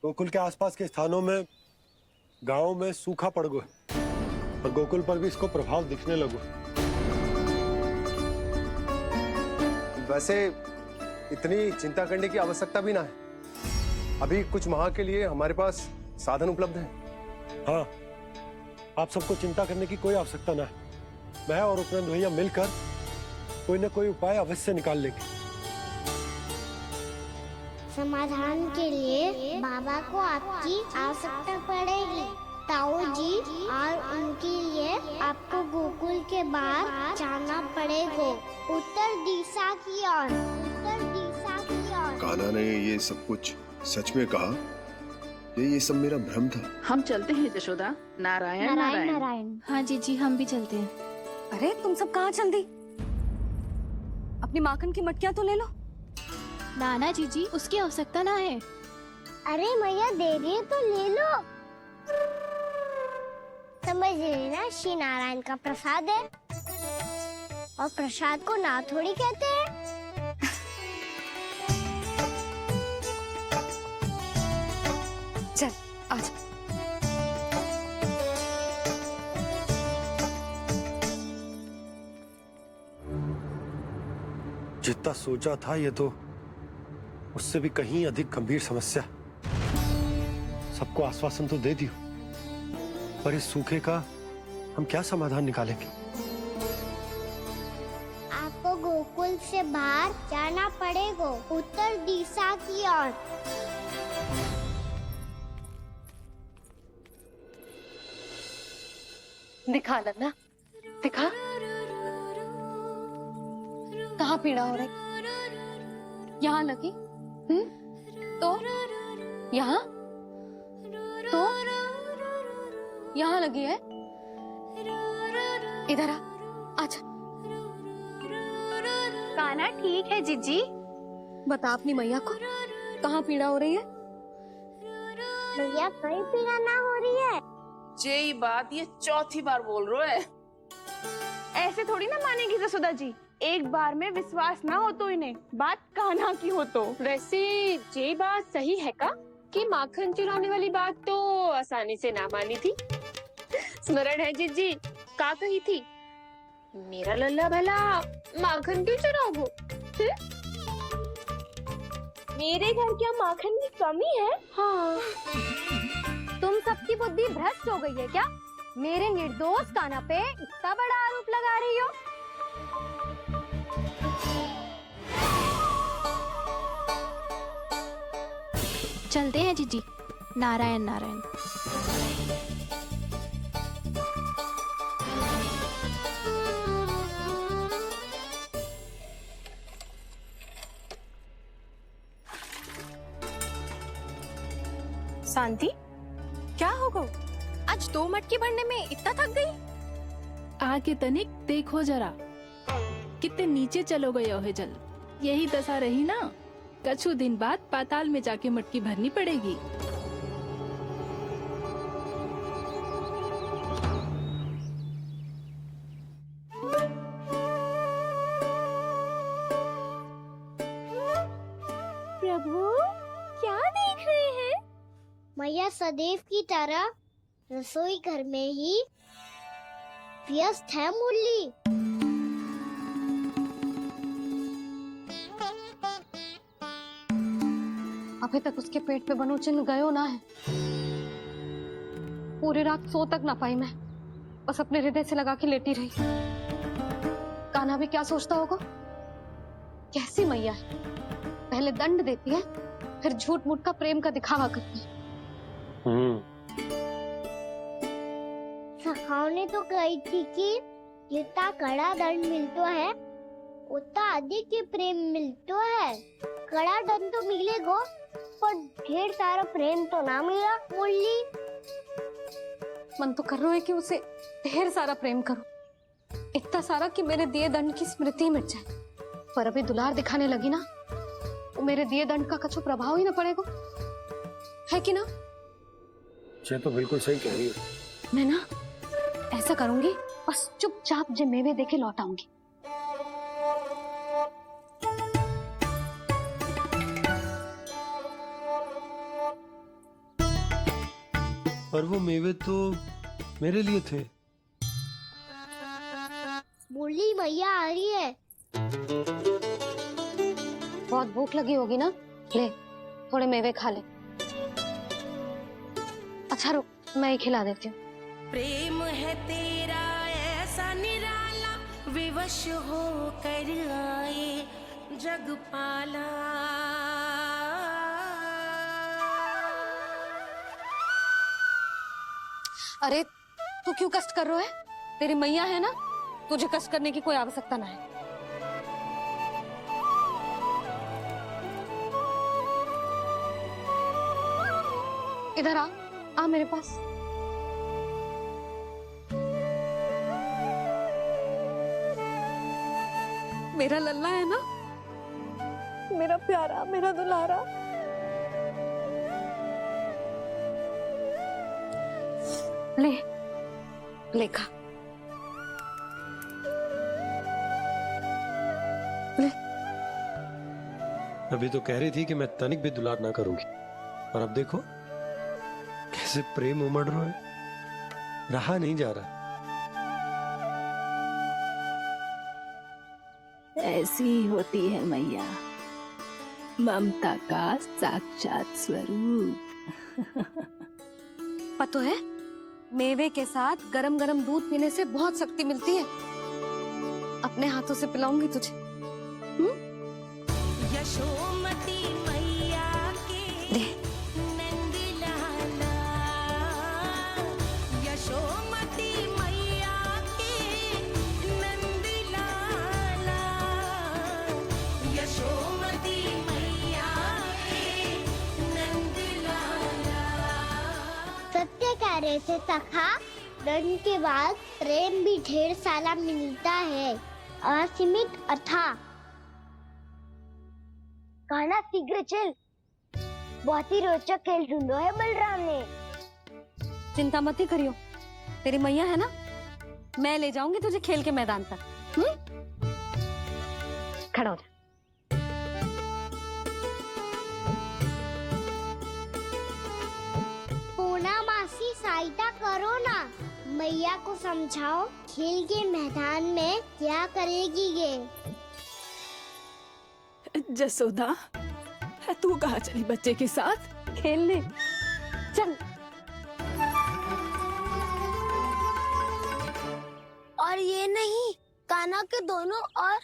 गोकुल के आसपास के स्थानों में, गांवों में सूखा पड़ गया और गोकुल पर भी इसको प्रभाव दिखने लगा। वैसे इतनी चिंता करने की आवश्यकता भी ना है। अभी कुछ माह के लिए हमारे पास साधन उपलब्ध है। हाँ, आप सबको चिंता करने की कोई आवश्यकता ना है। मैं और उपनंद भैया मिलकर कोई ना कोई उपाय अवश्य निकाल लेंगे। समाधान के लिए बाबा को आपकी आवश्यकता पड़ेगी। ताऊ जी और उनके लिए आपको गोकुल के बाहर जाना पड़ेगा, उत्तर दिशा की ओर, उत्तर दिशा की ओर। कान्हा ने ये सब कुछ सच में कहा? ये सब मेरा भ्रम था? हम चलते हैं जशोदा। नारायण नारायण नारायण। हाँ जीजी, हम भी चलते हैं। अरे तुम सब कहाँ चल दी? अपनी माखन की मटकियाँ तो ले लो। नाना जीजी, उसकी आवश्यकता ना है। अरे मैया दे रही है तो ले लो। समझ लेना, श्री नारायण का प्रसाद है और प्रसाद को ना थोड़ी कहते हैं। चल आज। जितना सोचा था ये तो उससे भी कहीं अधिक गंभीर समस्या। सबको आश्वासन तो दे दियो, पर इस सूखे का हम क्या समाधान निकालेंगे? आपको गोकुल से बाहर जाना पड़ेगा, उत्तर दिशा की ओर। दिखा लन्ना, दिखा। कहाँ पीड़ा हो रही? यहाँ लगी? तो यहाँ? तो यहाँ लगी है? इधर आ, आजा। कान्हा ठीक है जीजी। बता अपनी मैया को कहाँ पीड़ा हो रही है? भैया कहीं पीड़ा ना हो रही है। यही बात ये चौथी बार बोल रहे है। ऐसे थोड़ी ना मानेगी जसोदा जी। एक बार में विश्वास ना हो तो इन्हें बात कान्हा की हो तो। वैसे ये बात सही है का कि माखन चुराने वाली बात तो आसानी से ना मानी थी। स्मरण है जीजी का कही थी, मेरा लल्ला भला माखन क्यों चुराओगे? मेरे घर क्या माखन की कमी है? हाँ। तुम सबकी बुद्धि भ्रष्ट हो गई है क्या? मेरे निर्दोष कान्हा पे इतना बड़ा आरोप लगा रही हो? चलते हैं जीजी। नारायण नारायण। शांति, क्या होगा? आज 2 मटकी भरने में इतना थक गई? आगे तनिक देखो जरा, कितने नीचे चलो गए हो जल। यही दशा रही ना, कछु दिन बाद पाताल में जाके मटकी भरनी पड़ेगी। प्रभु क्या देख रहे हैं? मैया सदैव की तरह रसोई घर में ही व्यस्त है मुरली। अभी तक उसके पेट पे बनो चिन्ह गयो ना है। पूरी रात सो तक ना पाई मैं, बस अपने हृदय से लगा के लेटी रही। कान्हा भी क्या सोचता होगा? कैसी मैया है, पहले दंड देती है फिर झूठ मूठ का प्रेम का दिखावा करती है। सखाओ ने तो कही थी कि जितना कड़ा दंड मिलता है उतना अधिक ही प्रेम मिलता है। कड़ा दंड तो मिलेगा पर ढेर सारा प्रेम तो ना मिला मुरली। मन तो कर रहा है कि उसे ढेर सारा प्रेम करो, इतना सारा कि मेरे दिए दंड की स्मृति मिट जाए। पर अभी दुलार दिखाने लगी ना, वो मेरे दिए दंड का कछु प्रभाव ही ना पड़ेगा, है कि ना? ये तो बिल्कुल सही कह रही है। मैं ना ऐसा करूंगी, बस चुपचाप जे मेवे देके लौट आऊंगी। और वो मेवे तो मेरे लिए थे। बोली मैया आ रही है। बहुत भूख लगी होगी ना, ले थोड़े मेवे खा ले। अच्छा रुक, मैं ही खिला देती हूँ। प्रेम है तेरा ऐसा निराला, विवश हो कर आए जग पाला। अरे तू क्यों कष्ट कर रहा है? तेरी मैया है ना, तुझे कष्ट करने की कोई आवश्यकता ना है। इधर आ मेरे पास। मेरा लल्ला है ना, मेरा प्यारा, मेरा दुलारा। ले ले खा, ले। अभी तो कह रही थी कि मैं तनिक भी दुलार ना करूंगी, और अब देखो कैसे प्रेम उमड़ रहा है, रहा नहीं जा रहा। ऐसी ही होती है मैया, ममता का साक्षात स्वरूप। पता है, मेवे के साथ गरम गरम दूध पीने से बहुत शक्ति मिलती है। अपने हाथों से पिलाऊंगी तुझे। यशोमती मैया के नंद लाला, यशोमती मैया के नंद लाला, यशोमती मैया के नंद लाला। सत्य कह रहे थे सखा, दंड के बाद प्रेम भी ढेर सारा मिलता है, असीमित अथाह। गाना शीघ्र चल, बहुत ही रोचक खेल ढूंढो है बलराम ने। चिंता मत ही करियो, तेरी मैया है ना, मैं ले जाऊंगी तुझे खेल के मैदान तक। खड़ा हो जा। पूना मासी सहायता करो ना, मैया को समझाओ खेल के मैदान में क्या करेगी ये। जसोदा, तू कहाँ चली बच्चे के साथ? खेलने चल। और ये नहीं, कान्हा के दोनों और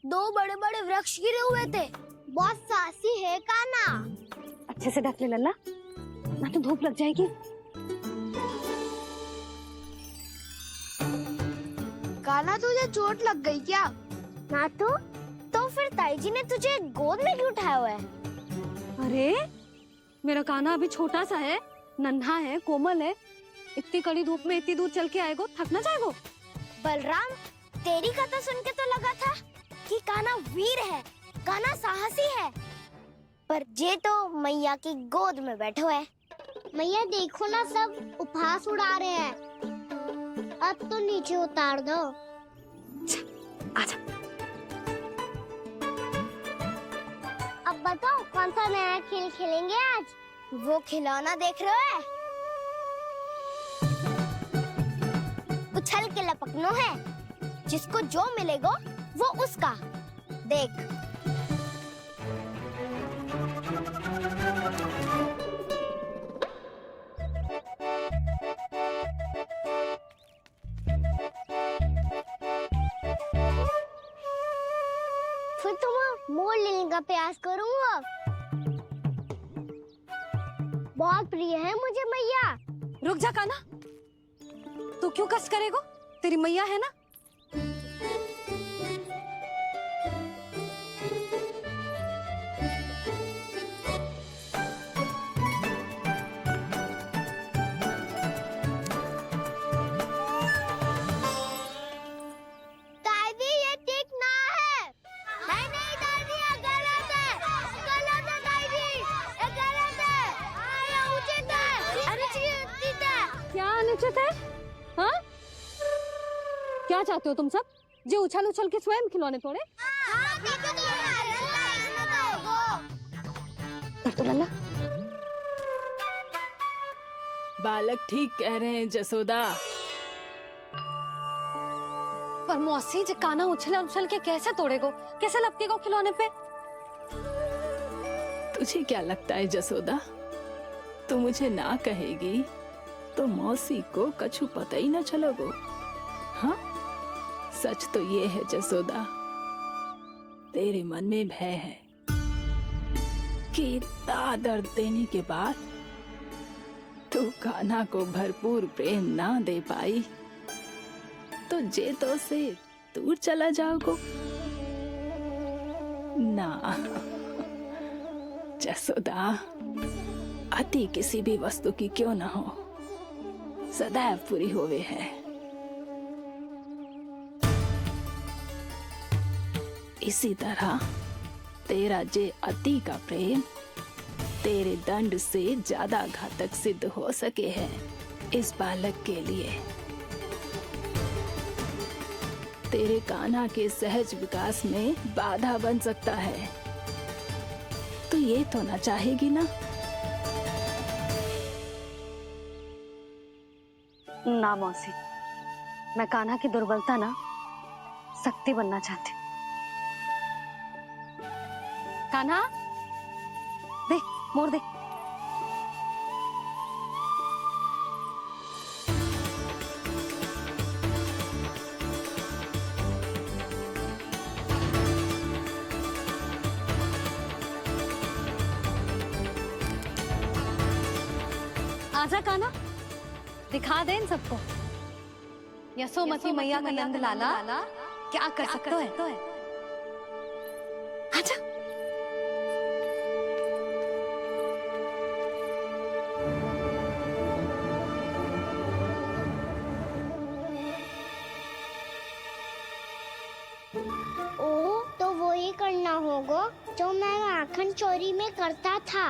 दो बड़े बड़े वृक्ष गिरे हुए थे। बहुत साहसी है कान्हा। अच्छे से ढक ले लल्ला, ना तो धूप लग जाएगी। कान्हा तुझे चोट लग गई क्या? ना तो फिर ताई जी ने तुझे गोद में क्यों उठाया हुआ है? अरे मेरा कान्हा अभी छोटा सा है, नन्हा है, कोमल है। इतनी कड़ी धूप में इतनी दूर चल के आएगो, थक ना जाएगो। बलराम, तेरी कथा सुन के तो लगा था कि कान्हा वीर है, कान्हा साहसी है, पर ये तो मैया की गोद में बैठे हुए है। मैया देखो ना, सब उपहास उड़ा रहे हैं। अब तो नीचे उतार दो। आजा। अब बताओ कौन सा नया खेल खेलेंगे आज? वो खिलौना देख रहे हो? उछल के लपकनो है, जिसको जो मिलेगा वो उसका। देख। फिर तुम मोड़ लेने का प्रयास करूंगा। बहुत प्रिय है मुझे मैया। रुक जा कान्हा, तू क्यों कष्ट करेगो? तेरी मैया है ना। दादी ये ठीक ना है। नहीं दादी, ये गलत है। गलत है दादी, ये गलत है। ये उचित है, अनुचित है। क्या अनुचित है? हाँ? क्या चाहते हो तुम सब? जो उछल उछल के स्वयं खिलौने तोड़े? कर तो लल्ला। बालक ठीक कह रहे हैं जसोदा। पर मौसी जी काना उछल उछल के कैसे तोड़ेगो, कैसे लपकेगो खिलौने पे? तुझे क्या लगता है जसोदा, तू मुझे ना कहेगी तो मौसी को कछु पता ही न चलोगो। हाँ, सच तो ये है जसोदा, तेरे मन में भय है कि इतना दर्द देने के बाद तू कान्हा को भरपूर प्रेम ना दे पाई तो जे तो से दूर चला जाओगो ना। जसोदा, अति किसी भी वस्तु की क्यों ना हो, सदैव पूरी होवे है। इसी तरह तेरा जे अति का प्रेम तेरे दंड से ज्यादा घातक सिद्ध हो सके है इस बालक के लिए। तेरे कान्हा के सहज विकास में बाधा बन सकता है, तो ये तो ना चाहेगी ना? ना मौसी, मैं कान्हा की दुर्बलता ना शक्ति बनना चाहती हूँ। कान्हा, दे मोड़ दे। आजा कान्हा, दिखा दे इन सबको यशोमती मैया का नंद लाला क्या कर सकता है। आजा। ओ, तो वो ही करना होगा जो मैं माखन चोरी में करता था।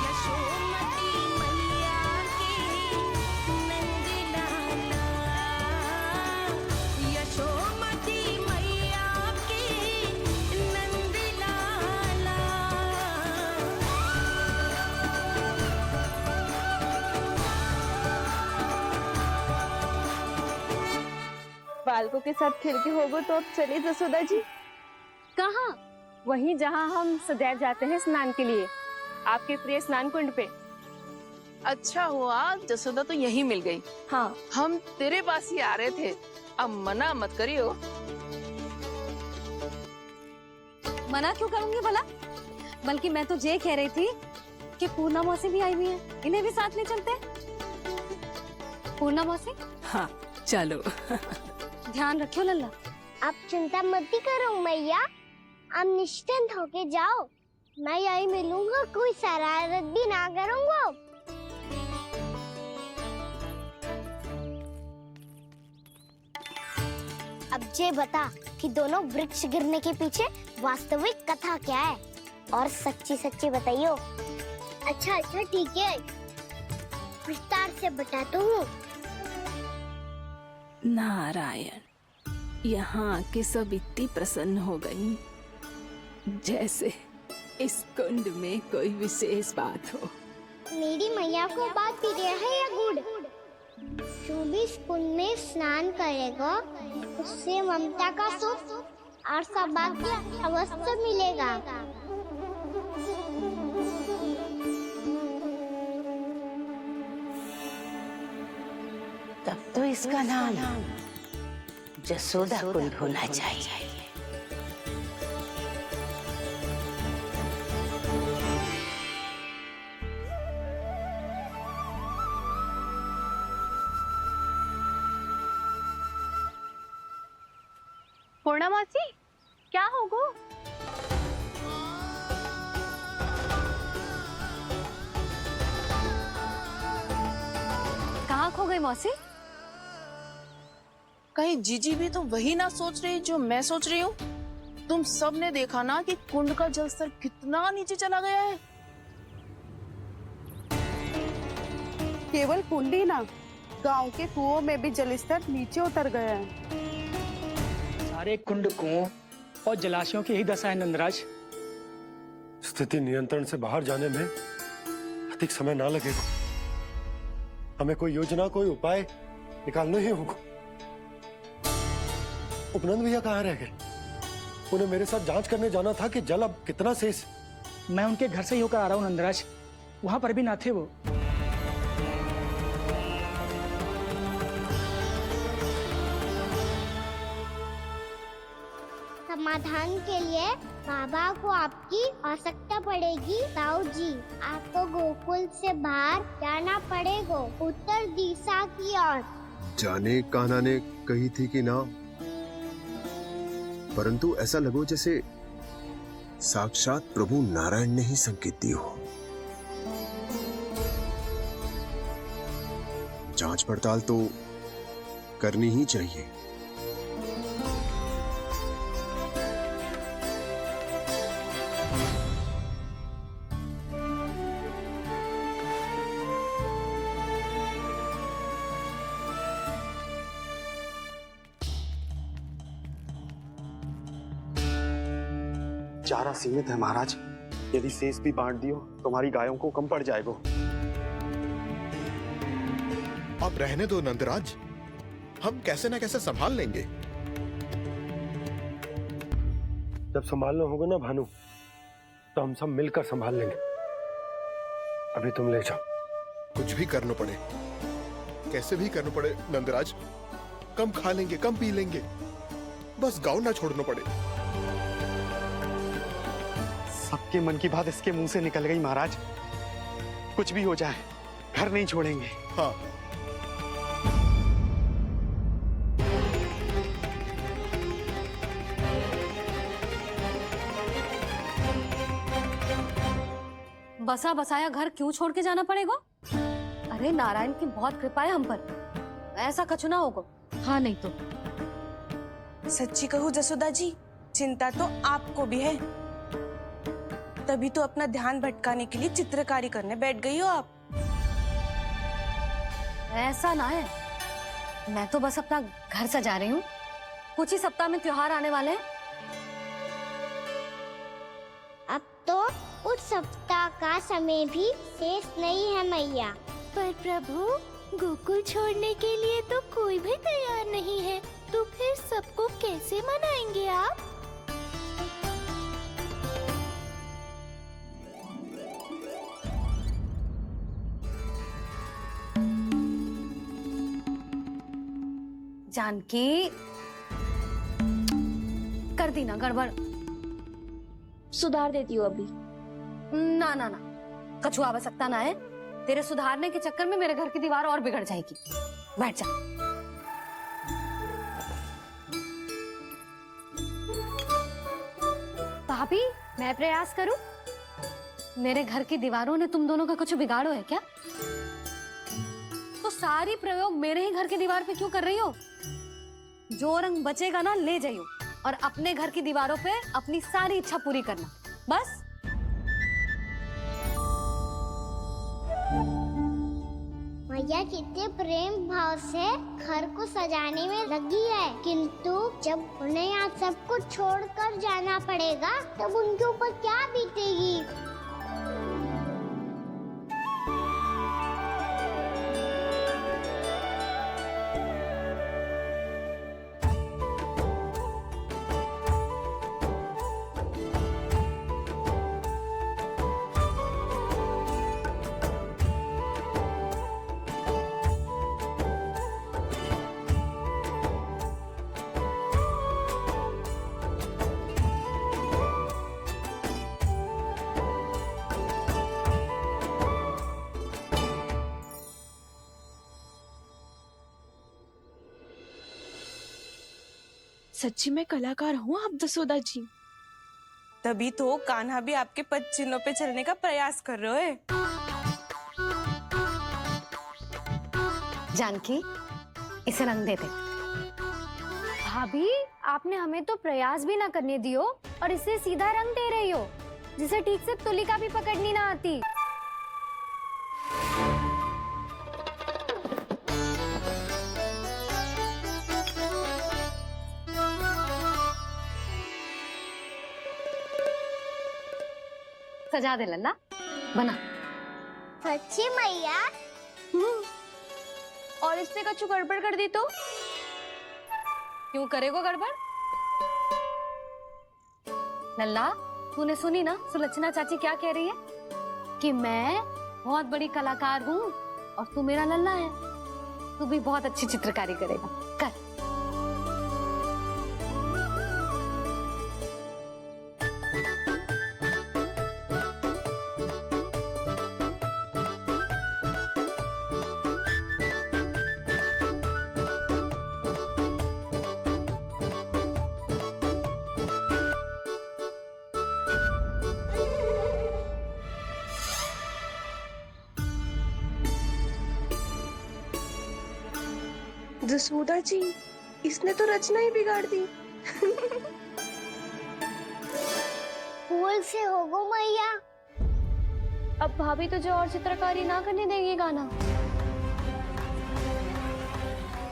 यशोमती मैया के नंद लाला, यशोमती मैया के नंद लाला। बालकों के साथ खेल के होगो तो अब चलिए जसोदा जी। कहाँ? वहीं जहाँ हम सदैव जाते हैं स्नान के लिए, आपके प्रिय स्नान कुंड पे। अच्छा हुआ जसोदा तो यहीं मिल गई। हाँ, हम तेरे पास ही आ रहे थे, अब मना मत करियो। मना क्यों करूंगी भला? बल्कि मैं तो ये कह रही थी कि पूर्णा मौसी भी आई हुई है, इन्हें भी साथ ले चलते हैं। पूर्णा मौसी, हाँ चलो। ध्यान रखियो लल्ला। आप चिंता मत करो मैया, आप निश्चिंत होके जाओ, मैं यही मिलूंगा, कोई शरारत भी ना करूंगा। अब ये बता कि दोनों वृक्ष गिरने के पीछे वास्तविक कथा क्या है, और सच्ची सच्ची बताइयो। अच्छा अच्छा ठीक है, विस्तार से बताता हूँ। नारायण, यहाँ के सब इतनी प्रसन्न हो गई जैसे इस कुंड में कोई विशेष बात हो। मेरी मैया को बात प्रिय है या गुड़? जो भी इस कुंड में स्नान करेगा उससे ममता का सुख और सौभाग्य अवश्य मिलेगा। तब तो इसका नाम जसोदा कुंड होना चाहिए। पूर्णा मासी, क्या होगो? कहाँ खो गई मौसी? कहीं जीजी भी तो वही ना सोच रही जो मैं सोच रही हूँ। तुम सब ने देखा ना कि कुंड का जलस्तर कितना नीचे चला गया है। केवल कुंड ही ना, गांव के कुओं में भी जलस्तर नीचे उतर गया है। सारे कुंड, कुओं और जलाशयों की यही दशा है नंदराज। स्थिति नियंत्रण से बाहर जाने में अधिक समय ना लगेगा। हमें कोई योजना, कोई उपाय निकालना ही होगा। उपनंद भैया कहाँ रह गए? उन्हें मेरे साथ जांच करने जाना था कि जल अब कितना शेष। मैं उनके घर से ही होकर आ रहा हूँ नंदराज, वहां पर भी ना थे वो। समाधान के लिए बाबा को आपकी आवश्यकता पड़ेगी। ताऊ जी, आपको गोकुल से बाहर जाना पड़ेगा, उत्तर दिशा की ओर। जाने कान्हा ने कही थी कि ना, परंतु ऐसा लगो जैसे साक्षात प्रभु नारायण ने ही संकेत दी हो। जांच पड़ताल तो करनी ही चाहिए। चारा सीमित है महाराज, यदि शेष भी बांट दियो तो हमारी गायों को कम पड़ जाएगा। अब रहने दो नंदराज, हम कैसे न कैसे संभाल लेंगे। जब संभालना होगा ना भानु, तो हम सब मिलकर संभाल लेंगे। अभी तुम ले जाओ। कुछ भी करना पड़े, कैसे भी करना पड़े नंदराज, कम खा लेंगे, कम पी लेंगे, बस गाँव ना छोड़ना पड़े। सबके मन की बात इसके मुंह से निकल गई महाराज। कुछ भी हो जाए, घर नहीं छोड़ेंगे। हाँ, बसा बसाया घर क्यों छोड़ के जाना पड़ेगा? अरे नारायण की बहुत कृपा है हम पर, ऐसा कछु ना होगा। हाँ नहीं तो सच्ची कहूँ जसोदा जी, चिंता तो आपको भी है, तभी तो अपना ध्यान भटकाने के लिए चित्रकारी करने बैठ गई हो आप। ऐसा ना है, मैं तो बस अपना घर सजा रही हूँ। कुछ ही सप्ताह में त्योहार आने वाले हैं। अब तो उस सप्ताह का समय भी शेष नहीं है मैया। पर प्रभु, गोकुल छोड़ने के लिए तो कोई भी तैयार नहीं है, तो फिर सबको कैसे मनाएंगे आप? जानकी, कर दी ना गड़बड़। सुधार देती हूँ अभी। ना ना ना, कछु आवश्यकता ना है। तेरे सुधारने के चक्कर में मेरे घर की दीवार और बिगड़ जाएगी। बैठ जा। भाभी, मैं प्रयास करूं? मेरे घर की दीवारों ने तुम दोनों का कुछ बिगाड़ो है क्या? तो सारी प्रयोग मेरे ही घर की दीवार पे क्यों कर रही हो? जो रंग बचेगा ना ले जाइयो, और अपने घर की दीवारों पे अपनी सारी इच्छा पूरी करना, बस। मैया कितने प्रेम भाव से घर को सजाने में लगी है, किंतु जब उन्हें यहाँ सब कुछ छोड़कर जाना पड़ेगा तब उनके ऊपर क्या बीतेगी? सच्ची में कलाकार हूँ आप जसोदा जी। तभी तो कान्हा भी आपके पद चिन्हों पे चलने का प्रयास कर रहे हैं। जानकी, इसे रंग दे दे। भाभी, आपने हमें तो प्रयास भी ना करने दियो और इसे सीधा रंग दे रही हो, जिसे ठीक से तुलिका भी पकड़नी ना आती। सजा दे लल्ला, बना। सच्ची मैया? और इसने कछु गड़बड़ कर दी तो? क्यों करेगो गड़बड़? लल्ला, तूने सुनी ना सुलक्षणा चाची क्या कह रही है? कि मैं बहुत बड़ी कलाकार हूँ और तू मेरा लल्ला है। तू भी बहुत अच्छी चित्रकारी करेगा, कर। जसोदा जी, इसने तो रचना ही बिगाड़ दी। फूल से होगो मैया। अब भाभी तुझे और चित्रकारी ना करने देगी गाना।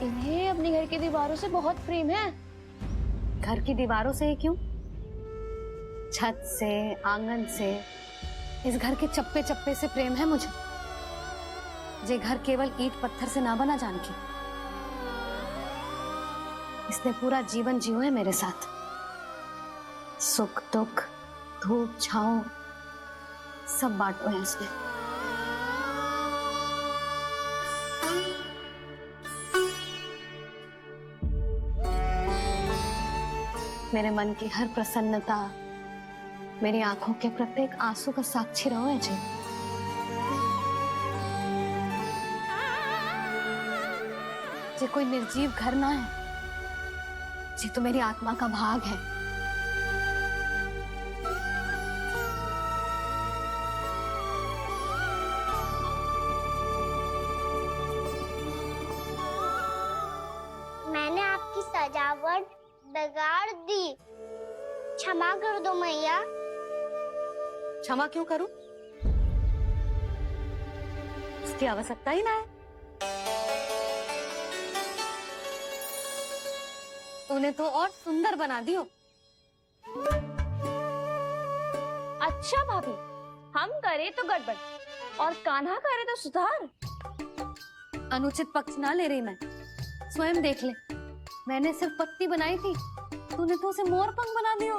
इन्हें अपने घर की दीवारों से बहुत प्रेम है। घर की दीवारों से ही क्यों? छत से, आंगन से, इस घर के चप्पे चप्पे से प्रेम है मुझे। ये घर केवल ईंट पत्थर से ना बना जानकी। इसने पूरा जीवन जियो है मेरे साथ। सुख दुख, धूप छांव सब बांटो है इसने। मेरे मन की हर प्रसन्नता, मेरी आंखों के प्रत्येक आंसू का साक्षी रहो है जी। ये कोई निर्जीव घर ना है, ये तो मेरी आत्मा का भाग है। मैंने आपकी सजावट बिगाड़ दी, क्षमा कर दो मैया। क्षमा क्यों करूं? उसकी आवश्यकता ही ना है। तूने तो और सुंदर बना दियो। अच्छा भाभी, हम करे तो गड़बड़ और कान्हा करे तो सुधार। अनुचित पक्ष ना ले रही मैं, स्वयं देख ले। मैंने सिर्फ पत्ती बनाई थी, तूने तो उसे मोर पंख बना दियो।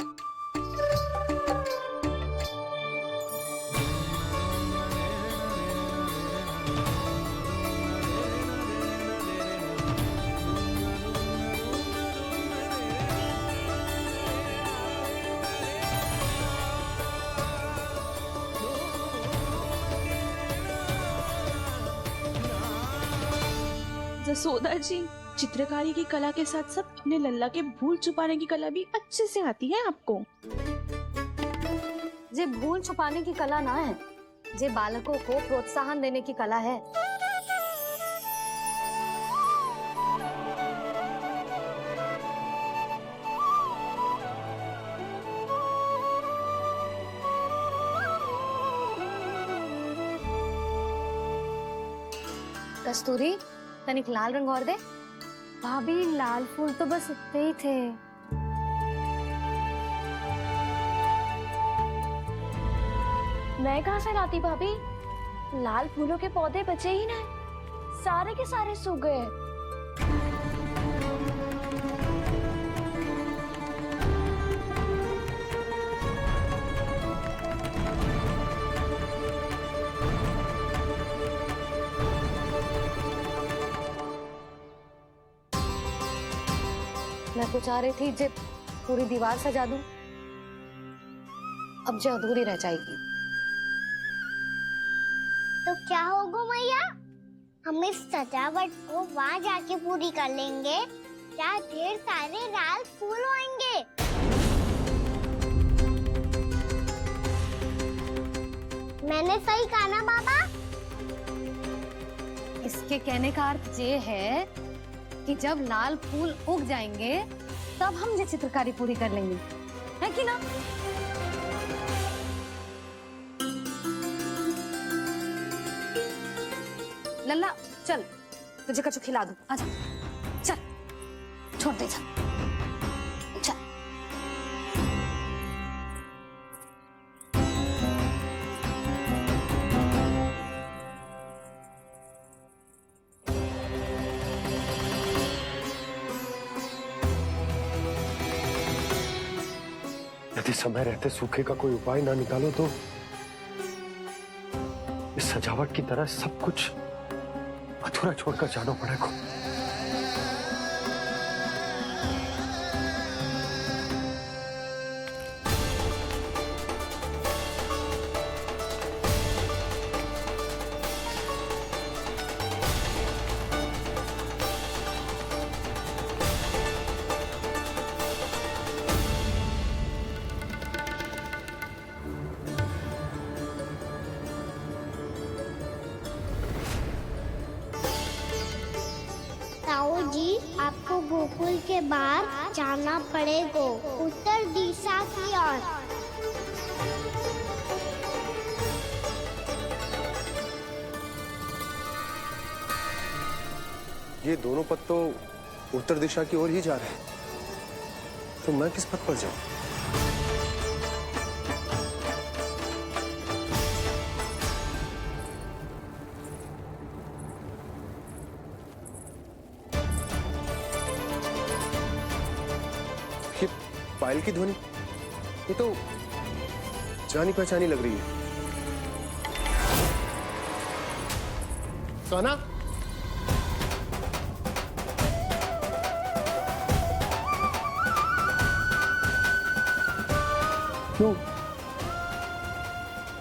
जसोदा जी, चित्रकारी की कला के साथ साथ अपने लल्ला के भूल छुपाने की कला भी अच्छे से आती है आपको। ये भूल छुपाने की कला ना है, ये बालकों को प्रोत्साहन देने की कला है। कस्तूरी, तनिक लाल रंग और दे। भाभी, लाल फूल तो बस इतने ही थे। मैं कहाँ से लाती भाभी? लाल फूलों के पौधे बचे ही ना, सारे के सारे सूख गए। मैं तो चाह रही थी जे पूरी दीवार सजा दूं, अब जो अधूरी रह जाएगी। तो क्या होगा मैया? हम इस सजावट को वहाँ जाके पूरी कर लेंगे क्या ढेर सारे लाल फूल होंगे। मैंने सही कहा ना बाबा? इसके कहने का अर्थ ये है कि जब लाल फूल उग जाएंगे तब हम ये चित्रकारी पूरी कर लेंगे, है कि ना? लल्ला चल, तुझे कछु खिला दूं, आजा, चल, छोड़ दे, चल, चल। यदि समय रहते सूखे का कोई उपाय ना निकालो तो इस सजावट की तरह सब कुछ अधूरा छोड़कर जाना पड़ेगा। ताऊ जी, आपको गोकुल के बाहर जाना पड़ेगा, उत्तर दिशा की ओर। ये दोनों पथ तो उत्तर दिशा की ओर ही जा रहे हैं, तो मैं किस पथ पर जाऊं? ये पायल की ध्वनि, ये तो जानी पहचानी लग रही है। कान्हा,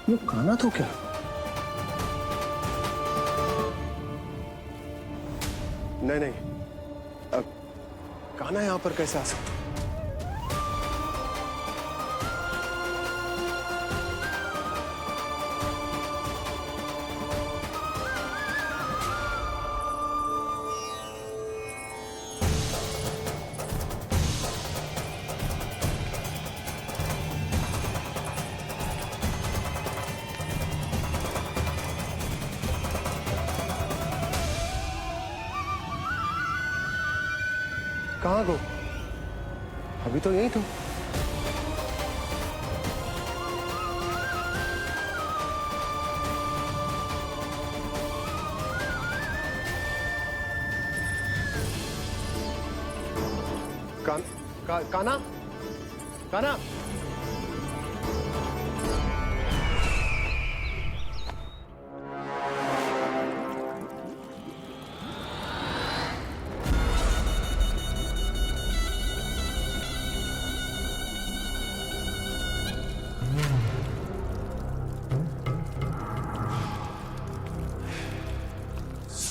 ये कान्हा तो क्या? नहीं नहीं, कान्हा यहां पर कैसे आ सकता? कहाँ गो? अभी तो यही तो। कान्हा, कान्हा,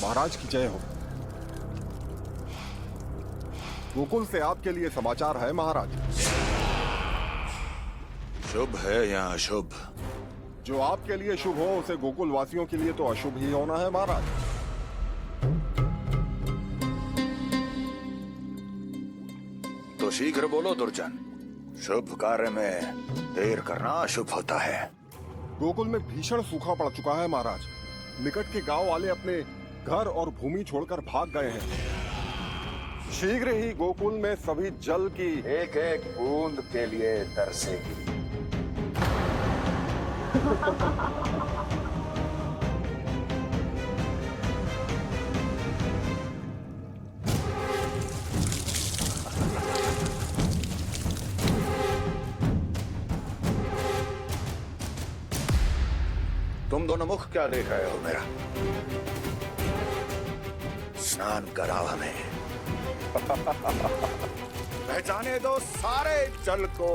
महाराज की जय हो। गोकुल से आपके लिए समाचार है महाराज। शुभ है या अशुभ? जो आपके लिए शुभ हो उसे गोकुल वासियों के लिए तो अशुभ ही होना है महाराज। तो शीघ्र बोलो दुर्जन, शुभ कार्य में देर करना अशुभ होता है। गोकुल में भीषण सूखा पड़ चुका है महाराज। निकट के गांव वाले अपने घर और भूमि छोड़कर भाग गए हैं। शीघ्र ही गोकुल में सभी जल की एक एक बूंद के लिए तरसेगी। तुम दोनों मुख क्या देख रहे हो मेरा? स्नान कराओ हमें। पहचाने दो सारे जल को।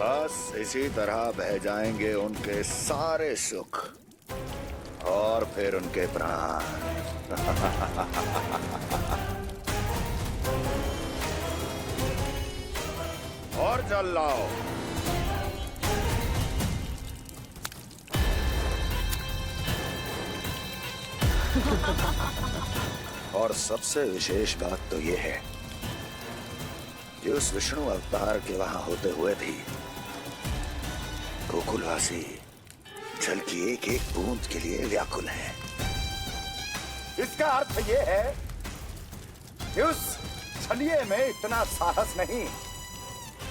बस इसी तरह बह जाएंगे उनके सारे सुख और फिर उनके प्राण। और जल लाओ। और सबसे विशेष बात तो ये है कि उस विष्णु अवतार के वहां होते हुए भी गोकुलवासी जल की एक एक बूंद के लिए व्याकुल है। इसका अर्थ ये है कि उस छलिए में इतना साहस नहीं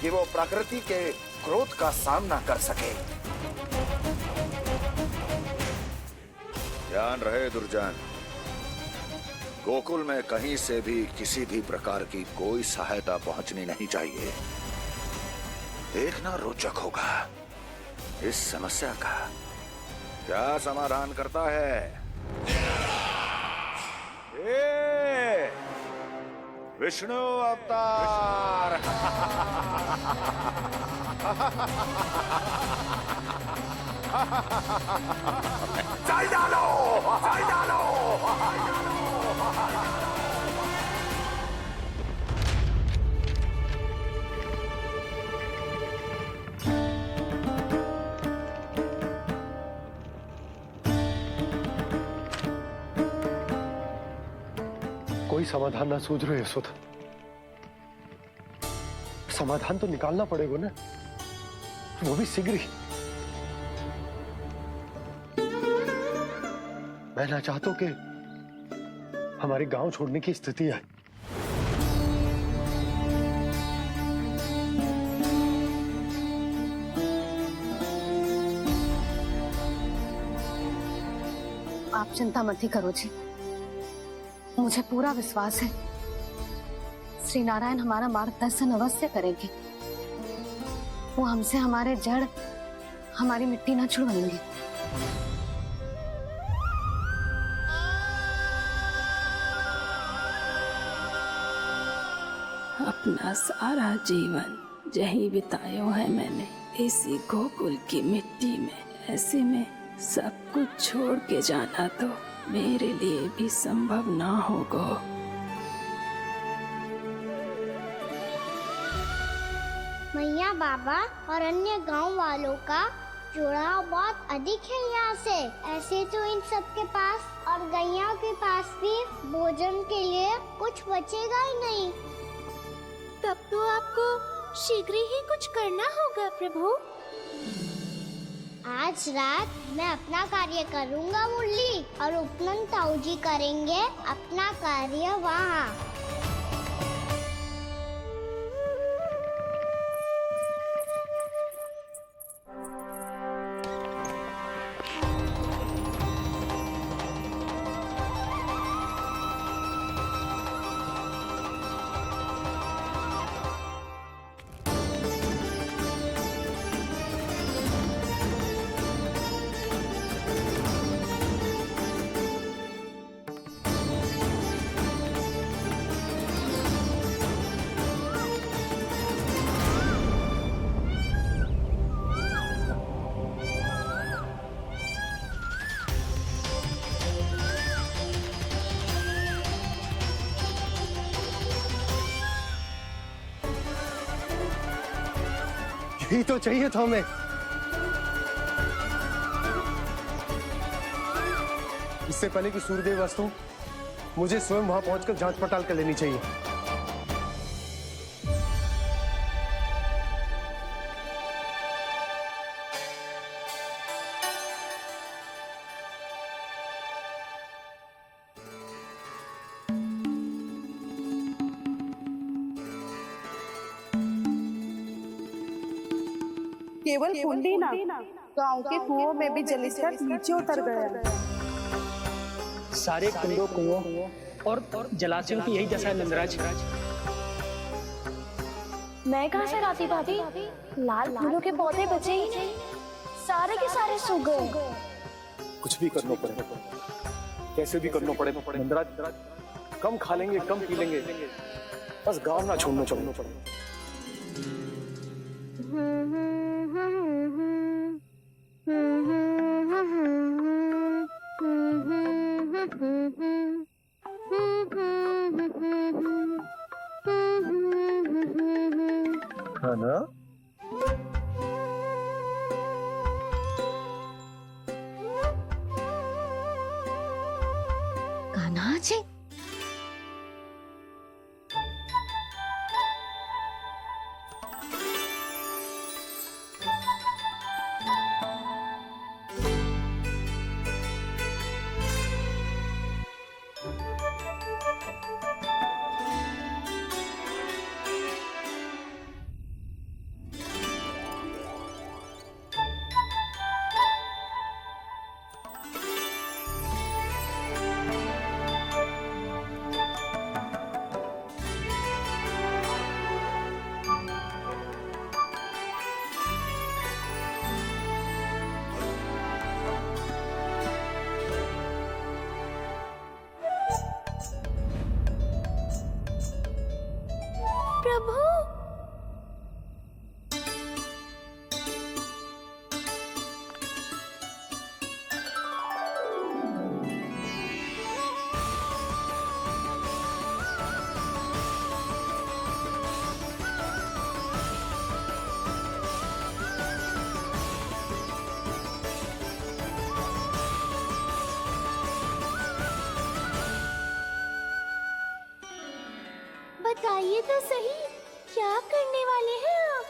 कि वो प्रकृति के क्रोध का सामना कर सके। ध्यान रहे दुर्जन, गोकुल में कहीं से भी किसी भी प्रकार की कोई सहायता पहुंचनी नहीं चाहिए। देखना रोचक होगा इस समस्या का क्या समाधान करता है। ए, विष्णु अवतार। चल डालो, चल डालो। कोई समाधान ना सूझ रहे यशोदा। समाधान तो निकालना पड़ेगा ना, वो भी शीघ्र ही। मैं ना चाहता कि हमारे गांव छोड़ने की स्थिति आए। आप चिंता मत ही करो जी, मुझे पूरा विश्वास है श्री नारायण हमारा मार्गदर्शन अवश्य करेंगे। वो हमसे हमारे जड़, हमारी मिट्टी ना छुड़वाएंगे। अपना सारा जीवन यही बितायो है मैंने, इसी गोकुल की मिट्टी में। ऐसे में सब कुछ छोड़ के जाना तो मेरे लिए भी संभव ना होगा। मैया, बाबा और अन्य गांव वालों का जुड़ाव बहुत अधिक है यहाँ से। ऐसे तो इन सब के पास और गैया के पास भी भोजन के लिए कुछ बचेगा ही नहीं। तब तो आपको शीघ्र ही कुछ करना होगा प्रभु। आज रात मैं अपना कार्य करूँगा मुरली, और उपनंद ताऊ जी करेंगे अपना कार्य वहाँ। यही तो चाहिए था हमें। इससे पहले कि सूर्यदेव वस्तु, मुझे स्वयं वहां पहुंचकर जांच पड़ताल कर लेनी चाहिए। केवल कुंडी ना, गांव के कुओं में भी जलस्तर नीचे उतर गया। सारे कुंडों, कुओं और जलाशयों की यही दशा है नंदराज। मैं कहाँ से लाती भाभी? लाल फूलों के पौधे बचे ही नहीं, सारे के सारे सूख गए। कुछ भी करना पड़े, कैसे भी करना पड़े नंदराज। कम खा लेंगे, कम पी लेंगे, बस गांव ना छोड़ना चाहिए। खाना कान्हा जी, प्रभु बताइए तो सही, क्या करने वाले हैं आप?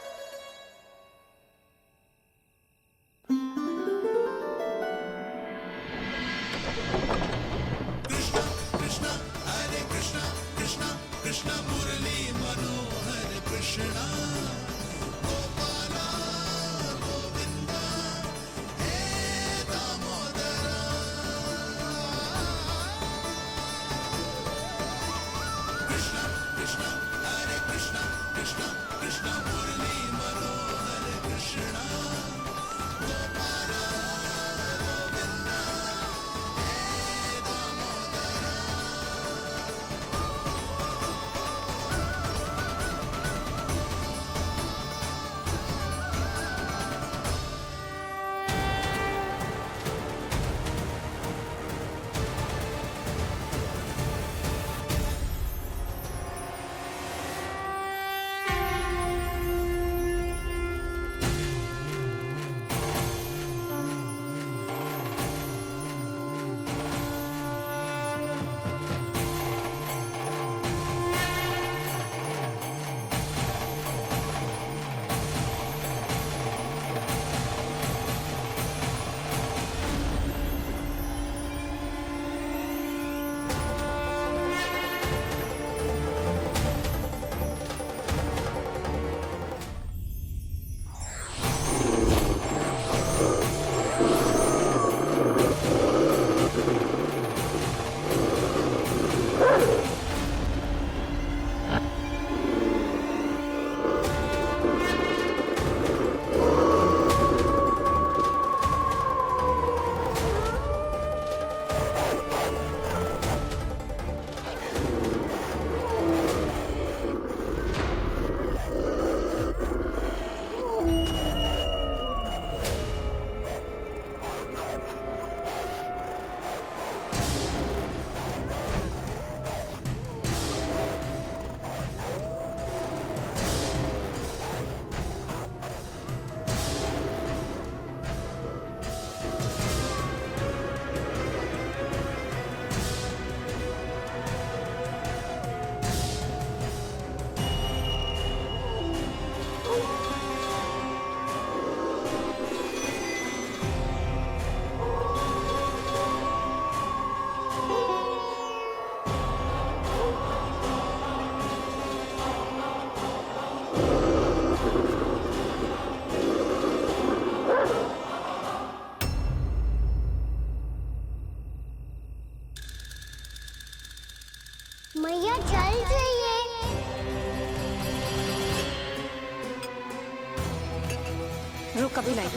मैया जल जाइए। रुक अभी लाई।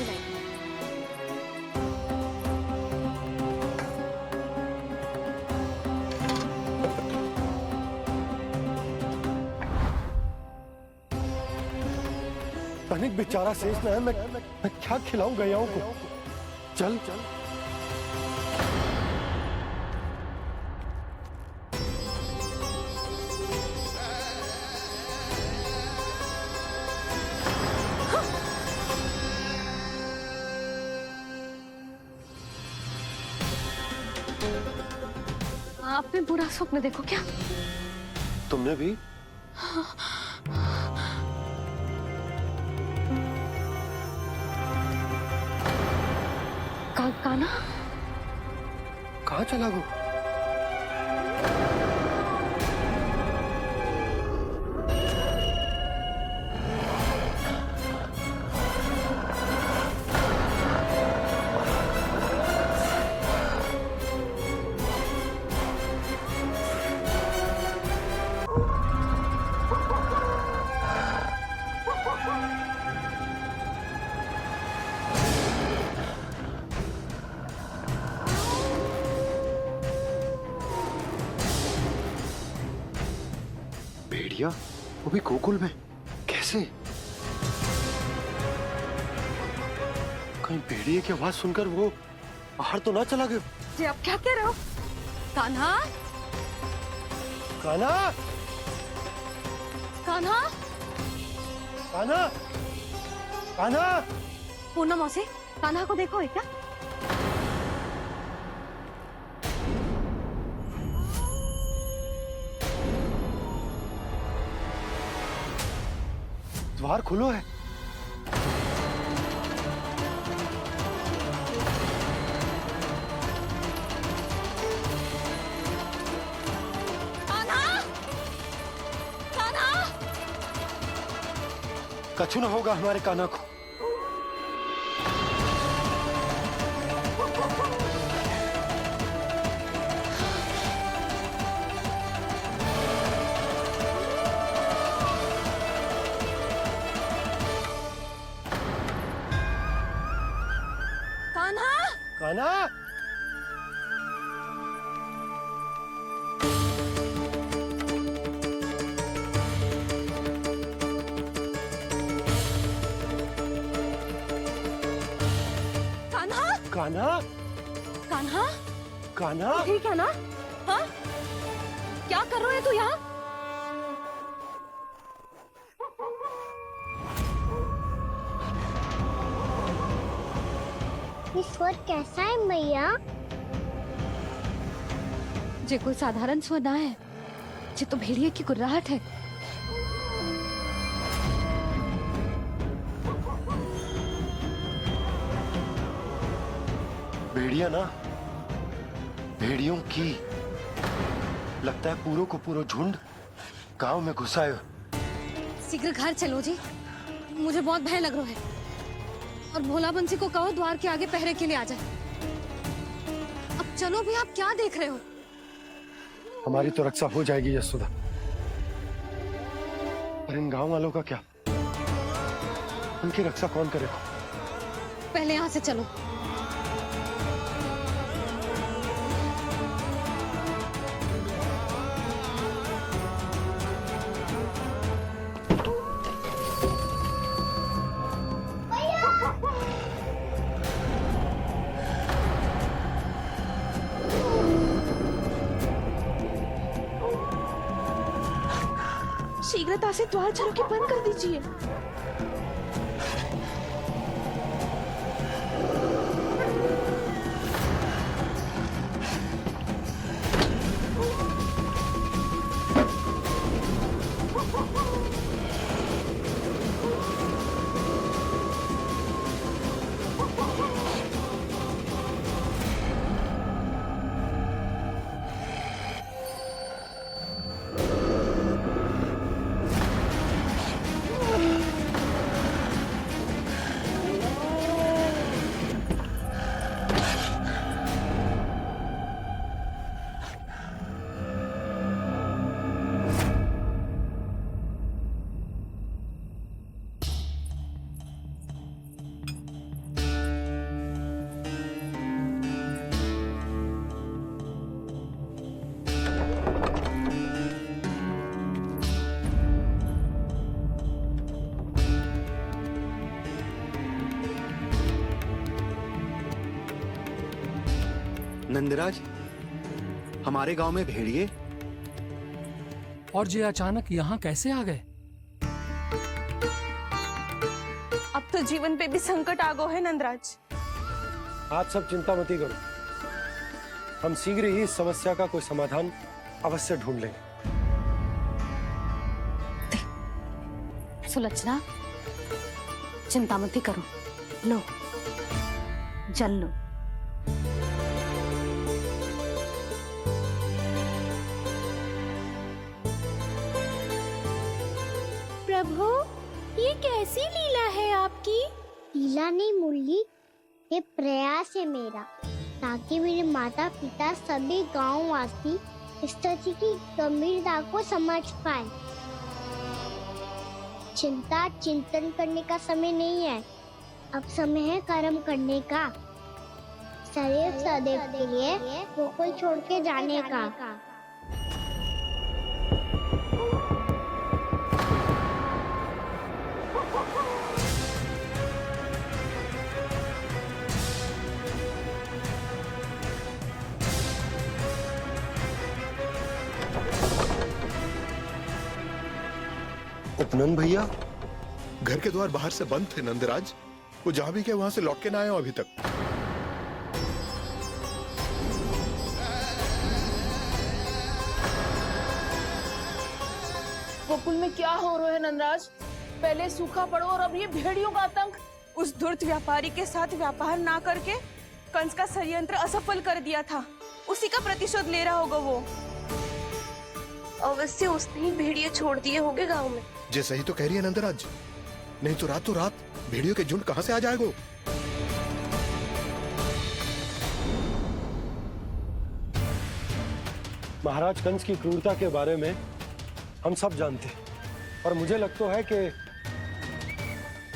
तनिक बेचारा शेष में है, मैं क्या खिलाऊं गयाओं को? चल चल आपने बुरा स्वप्न देखो क्या? तुमने भी? काना कहाँ चला गो? भेड़िया वो भी गोकुल में कैसे? कहीं भेड़िए की आवाज सुनकर वो बाहर तो ना चला गया? जी आप क्या कह रहे हो? कान्हा, कान्हा, कान्हा, कान्हा, कान्हा। पूनम मौसी, कान्हा को देखो है क्या? द्वार खुलो है। कछु न होगा हमारे कान्हा को। कान्हा, कान्हा, कान्हा, कान्हा, कान्हा, ठीक है ना? हाँ? क्या कर रहे हो तू यहाँ? ये स्वर कैसा है मैया? जे कोई साधारण स्वर ना है, जे तो भेड़िए की गुर्राहट है। भेड़िया ना, भेड़ियों की लगता है पूरों को पूरा झुंड गांव में घुसा है। शीघ्र घर चलो जी, मुझे बहुत भय लग रहा है। और भोला बंसी को कहो द्वार के आगे पहरे के लिए आ जाए। अब चलो भी, आप क्या देख रहे हो? हमारी तो रक्षा हो जाएगी यशोदा, पर इन गांव वालों का क्या? उनकी रक्षा कौन करेगा? पहले यहाँ से चलो। शीघ्रता से द्वार चलो के बंद कर दीजिए। नंदराज, हमारे गांव में भेड़िए? और ये अचानक यहाँ कैसे आ गए? अब तो जीवन पे भी संकट आ गो है नंदराज। आप सब चिंता मत करो, हम शीघ्र ही इस समस्या का कोई समाधान अवश्य ढूंढ लेंगे। सुलक्षणा, चिंता मत करो, लो जल लो। प्रभु, ये कैसी लीला है आपकी? लीला नहीं मुरली, ये प्रयास है मेरा, ताकि मेरे माता पिता सभी गांव वासी इस स्थिति की गंभीरता को समझ पाए। चिंता चिंतन करने का समय नहीं है, अब समय है कर्म करने का, सदैव सदैव के लिए गोकुल छोड़ के जाने का। उपनंद भैया, घर के द्वार बाहर से बंद थे नंदराज। वो जहां भी गए वहां से लौट के ना आए हो अभी तक। गोकुल में क्या हो रहा है नंदराज? पहले सूखा पड़ो और अब ये भेड़ियों का आतंक। उस धूर्त व्यापारी के साथ व्यापार ना करके कंस का षड्यंत्र असफल कर दिया था, उसी का प्रतिशोध ले रहा होगा वो। अवश्य उसने ही भेड़िए छोड़ दिए होंगे गांव में। जैसे ही तो कह रही है नंदराज, नहीं तो रात भेड़ियों के झुंड कहां से आ जाएगा? महाराज कंस की क्रूरता के बारे में हम सब जानते हैं, और मुझे लगता है कि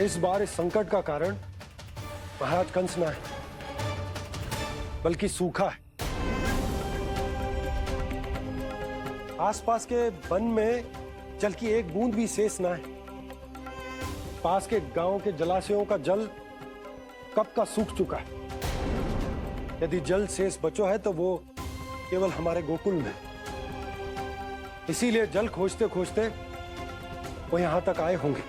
इस बार इस संकट का कारण महाराज कंस ना है, बल्कि सूखा है। आसपास के वन में जल की एक बूंद भी शेष ना है। पास के गांव के जलाशयों का जल कब का सूख चुका है। यदि जल शेष बचो है तो वो केवल हमारे गोकुल में। इसीलिए जल खोजते खोजते वो यहां तक आए होंगे।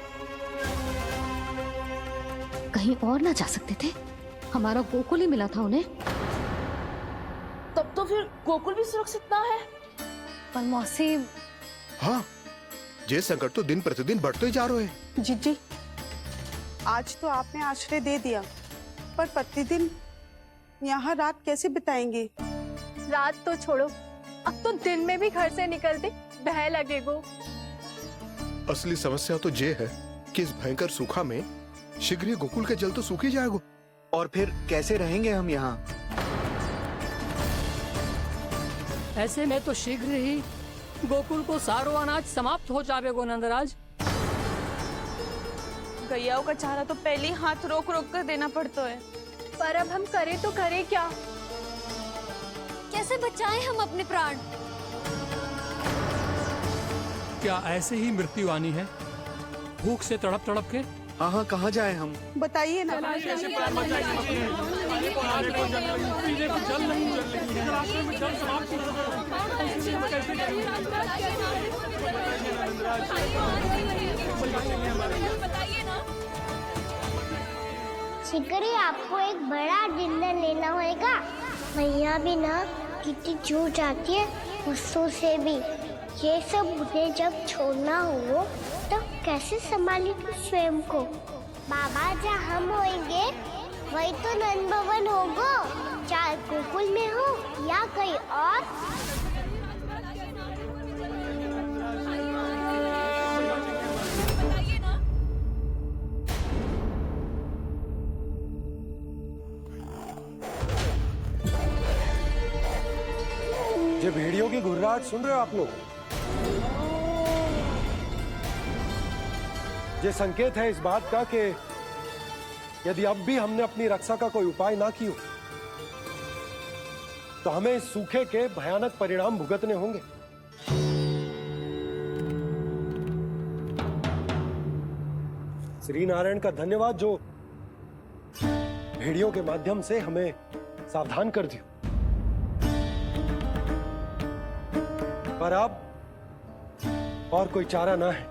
कहीं और ना जा सकते थे? हमारा गोकुल ही मिला था उन्हें। तब तो फिर गोकुल भी सुरक्षित ना है। पर मौसी, हाँ, ये संकट तो दिन प्रतिदिन बढ़ते ही जा रहे हैं। जीजी, आज तो आपने आश्रय दे दिया, पर प्रतिदिन यहाँ रात कैसे बिताएंगे? रात तो छोड़ो, अब तो दिन में भी घर से निकलते भय लगेगो। असली समस्या तो ये है कि इस भयंकर सूखा में शीघ्र ही गोकुल के जल तो सूख ही जाएगा। और फिर कैसे रहेंगे हम यहाँ? ऐसे में तो शीघ्र ही गोकुल को सारो अनाज समाप्त हो जाएगो नंदराज। गैयाओं का चारा तो पहले ही हाथ रोक रोक कर देना पड़ता है। पर अब हम करें तो करें क्या? कैसे बचाएं हम अपने प्राण? क्या ऐसे ही मृत्यु आनी है, भूख से तड़प तड़प के? हाँ, कहाँ जाए हम? बताइए ना। शीघ्र ही आपको एक बड़ा डिनर लेना होगा। भैया भी ना कितनी जूझ जाती है गुस्सों से भी। ये सब उन्हें जब छोड़ना हो तो कैसे संभालेंगे स्वयं को? बाबा जहाँ हम होंगे वही तो नंद भवन होगा, चाहे गोकुल में हो या कहीं और। ये भेड़ियों की घुर्राहट सुन रहे हो आप लोग? ये संकेत है इस बात का कि यदि अब भी हमने अपनी रक्षा का कोई उपाय ना किया तो हमें इस सूखे के भयानक परिणाम भुगतने होंगे। श्री नारायण का धन्यवाद जो भेड़ियों के माध्यम से हमें सावधान कर दिया। पर अब और कोई चारा ना है।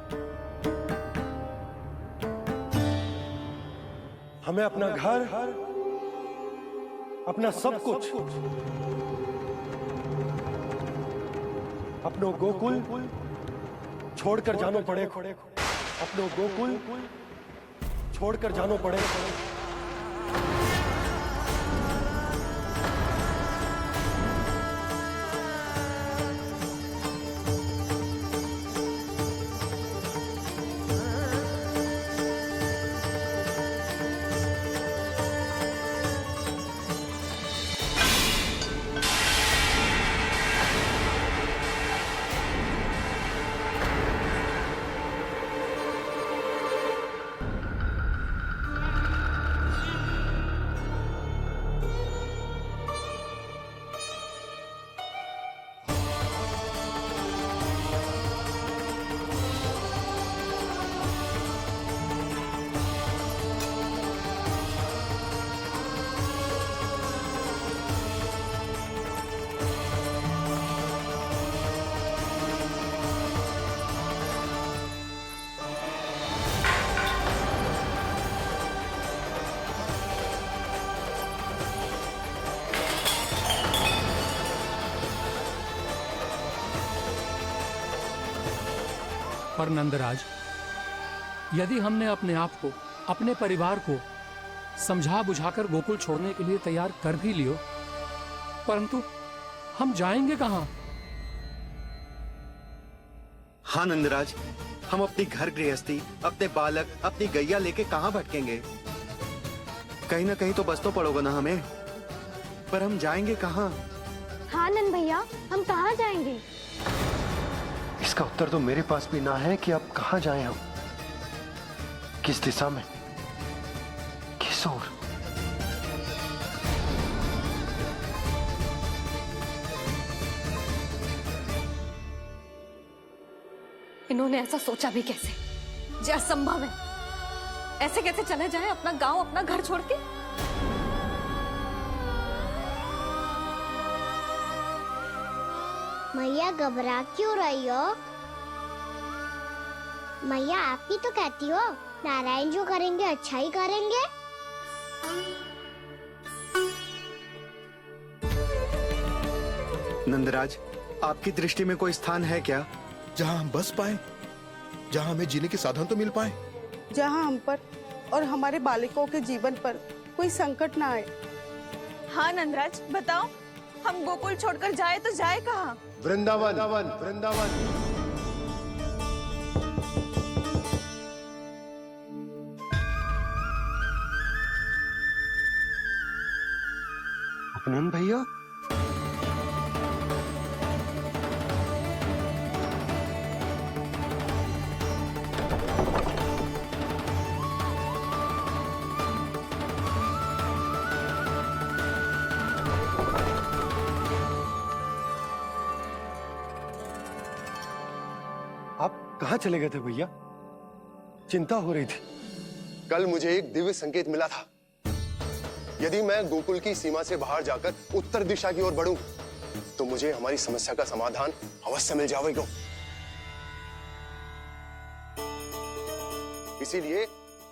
हमें अपना घर अपना सब कुछ अपनो गोकुल छोड़कर जानो पड़े, अपनो गोकुल छोड़कर जानो पड़े। पर नंदराज, यदि हमने अपने आप को, अपने परिवार को समझा बुझाकर गोकुल छोड़ने के लिए तैयार कर भी लियो, परंतु हम जाएंगे कहां? हाँ नंदराज, हम अपनी घर गृहस्थी, अपने बालक, अपनी गैया लेके कहां भटकेंगे? कहीं ना कहीं तो बस तो पड़ोगे ना हमें, पर हम जाएंगे कहां? हाँ नंद भैया, हम कहाँ जाएंगे? इसका उत्तर तो मेरे पास भी ना है कि अब कहां जाएं हम, किस दिशा में, किस ओर। इन्होंने ऐसा सोचा भी कैसे? जो असंभव है। ऐसे कैसे चले जाएं अपना गांव, अपना घर छोड़ के? मैया घबरा क्यों रही हो? मैया आप ही तो कहती हो नारायण जो करेंगे अच्छा ही करेंगे। नंदराज, आपकी दृष्टि में कोई स्थान है क्या जहां हम बस पाए, जहां हमें जीने के साधन तो मिल पाए, जहाँ हम पर और हमारे बालकों के जीवन पर कोई संकट ना आए। हाँ नंदराज, बताओ, हम गोकुल छोड़कर जाए तो जाए कहाँ? वृंदावन, वृंदावन। अपनन भैया, आप कहाँ चले गए थे भैया? चिंता हो रही थी। कल मुझे एक दिव्य संकेत मिला था। यदि मैं गोकुल की सीमा से बाहर जाकर उत्तर दिशा की ओर बढ़ूं, तो मुझे हमारी समस्या का समाधान अवश्य मिल जाएगा। इसीलिए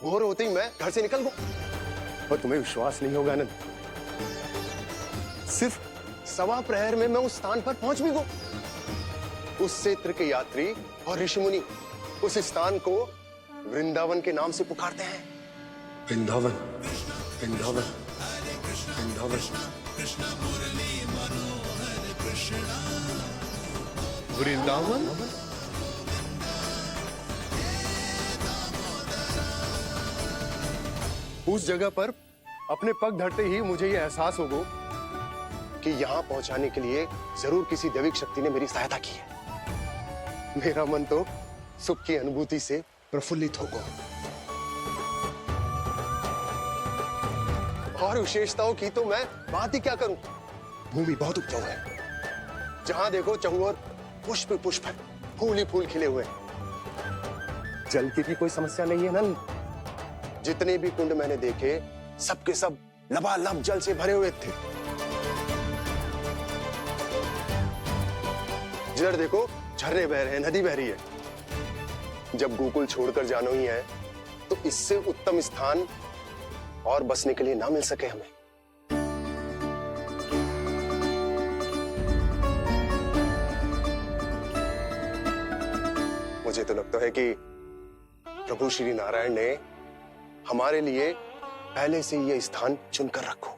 भोर होते ही मैं घर से निकल गया। और तुम्हें विश्वास नहीं होगा आनंद, सिर्फ सवा प्रहर में मैं उस स्थान पर पहुंच भी गया। उस क्षेत्र के यात्री और ऋषिमुनि उस स्थान को वृंदावन के नाम से पुकारते हैं। वृंदावन, वृंदावन, वृंदावन। वृंदावन। उस जगह पर अपने पग धरते ही मुझे यह एहसास होगा कि यहां पहुंचाने के लिए जरूर किसी दैविक शक्ति ने मेरी सहायता की है। मेरा मन तो सुख की अनुभूति से प्रफुल्लित होगा। और विशेषताओं की तो मैं बात ही क्या करूं। भूमि बहुत उपजाऊ है, जहां देखो चहुओर पुष्प पुष्प है, फूल ही फूल खिले हुए हैं। जल की भी कोई समस्या नहीं है नंद। जितने भी कुंड मैंने देखे, सबके सब लबालब जल से भरे हुए थे। जिधर देखो झरने बह रहे हैं, नदी बह रही है। जब गोकुल छोड़कर जाना ही है, तो इससे उत्तम स्थान और बसने के लिए ना मिल सके हमें। मुझे तो लगता है कि प्रभु श्री नारायण ने हमारे लिए पहले से ये स्थान चुनकर रखो।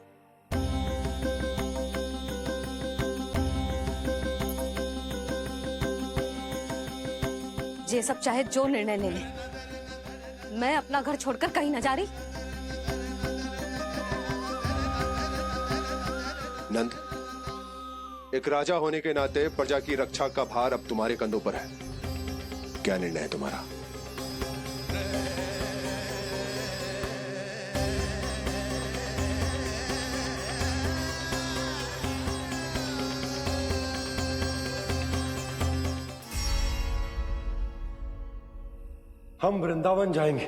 ये सब चाहे जो निर्णय ले ले, मैं अपना घर छोड़कर कहीं न जा रही। नंद, एक राजा होने के नाते प्रजा की रक्षा का भार अब तुम्हारे कंधों पर है। क्या निर्णय है तुम्हारा? हम वृंदावन जाएंगे।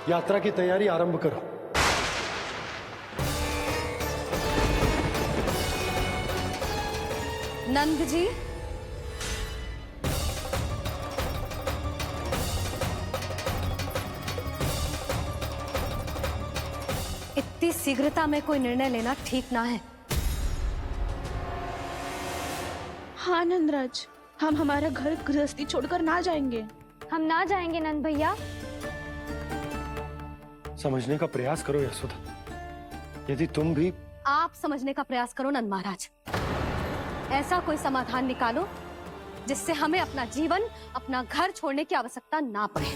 यात्रा की तैयारी आरंभ करो। नंद जी, इतनी शीघ्रता में कोई निर्णय लेना ठीक ना है। हाँ नंदराज, हम हमारा घर गृहस्थी छोड़कर ना जाएंगे। हम ना जाएंगे नंद भैया। समझने का प्रयास करो यशोदा। यदि तुम भी आप समझने का प्रयास करो नंद महाराज। ऐसा कोई समाधान निकालो जिससे हमें अपना जीवन, अपना घर छोड़ने की आवश्यकता ना पड़े।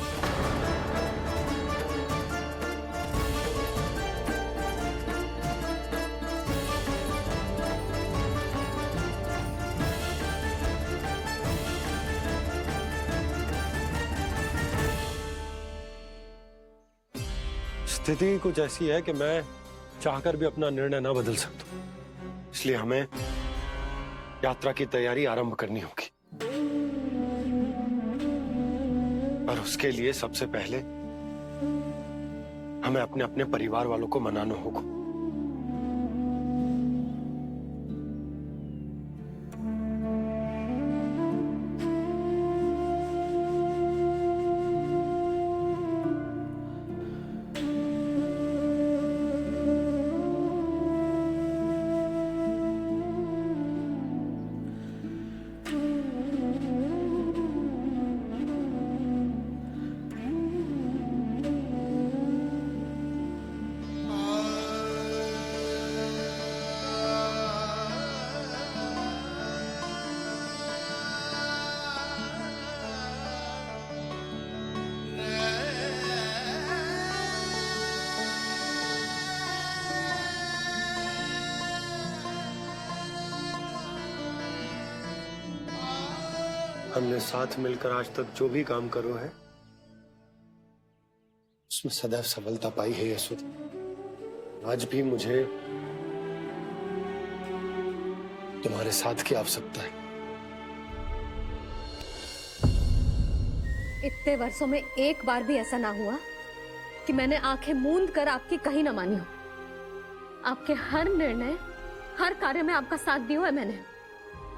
स्थिति कुछ ऐसी है कि मैं चाहकर भी अपना निर्णय ना बदल सकता, इसलिए हमें यात्रा की तैयारी आरंभ करनी होगी। और उसके लिए सबसे पहले हमें अपने अपने परिवार वालों को मनाना होगा। हमने साथ मिलकर आज तक जो भी काम करो है उसमें सदैव सफलता पाई है यशोदा। आज भी मुझे तुम्हारे साथ की आवश्यकता है। इतने वर्षों में एक बार भी ऐसा ना हुआ कि मैंने आंखें मूंद कर आपकी कहीं ना मानी हो। आपके हर निर्णय, हर कार्य में आपका साथ दिया है मैंने,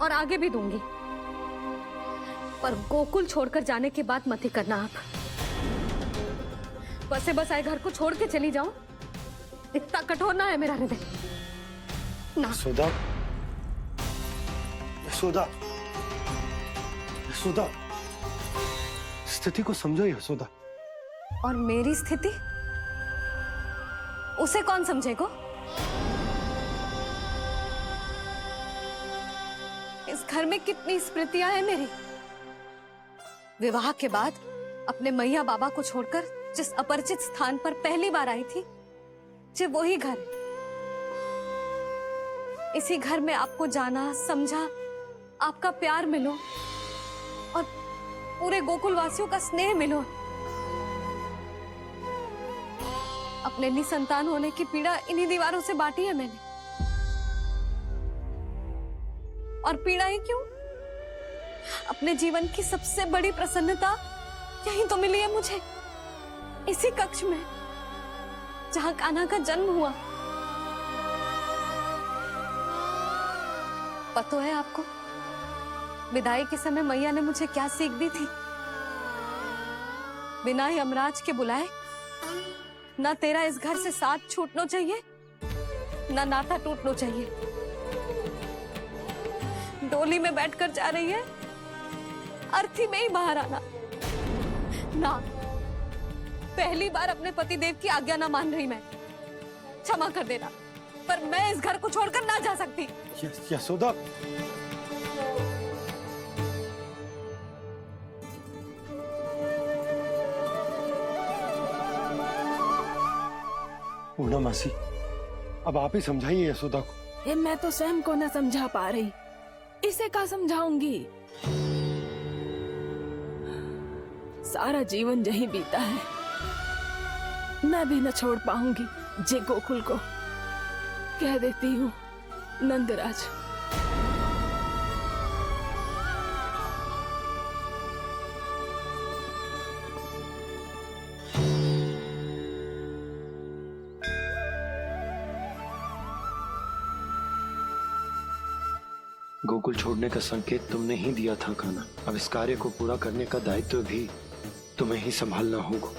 और आगे भी दूंगी। पर गोकुल छोड़कर जाने की बात मत ही करना आप। बसे बसाए घर को छोड़ के चली जाऊं, इतना कठोर ना है मेरा हृदय ना। यशोदा, यशोदा, यशोदा, स्थिति को समझो यशोदा। और मेरी स्थिति उसे कौन समझेगा? इस घर में कितनी स्मृतियां हैं मेरी। विवाह के बाद अपने मैया बाबा को छोड़कर जिस अपरिचित स्थान पर पहली बार आई थी, ये वही घर। इसी घर में आपको जाना, समझा, आपका प्यार मिलो और पूरे गोकुल वासियों का स्नेह मिलो। अपने निसंतान होने की पीड़ा इन्हीं दीवारों से बांटी है मैंने। और पीड़ा ही क्यों? अपने जीवन की सबसे बड़ी प्रसन्नता यही तो मिली है मुझे, इसी कक्ष में जहां कान्हा का जन्म हुआ। पता है आपको विदाई के समय मैया ने मुझे क्या सीख दी थी? बिना ही यमराज के बुलाए ना तेरा इस घर से साथ छूटना चाहिए, ना नाता टूटना चाहिए। डोली में बैठकर जा रही है, अर्थी में ही बाहर आना। ना, पहली बार अपने पतिदेव की आज्ञा ना मान रही मैं, क्षमा कर देना, पर मैं इस घर को छोड़कर ना जा सकती। यशोदा, पूर्णा मासी, अब आप ही समझाइए यशोदा को। ये मैं तो स्वयं को न समझा पा रही, इसे क्या समझाऊंगी? सारा जीवन यही बीता है, मैं भी न छोड़ पाऊंगी जे गोकुल को। कह देती हूँ नंदराज। गोकुल छोड़ने का संकेत तुमने ही दिया था कान्हा। अब इस कार्य को पूरा करने का दायित्व भी तुम्हें ही संभालना होगा।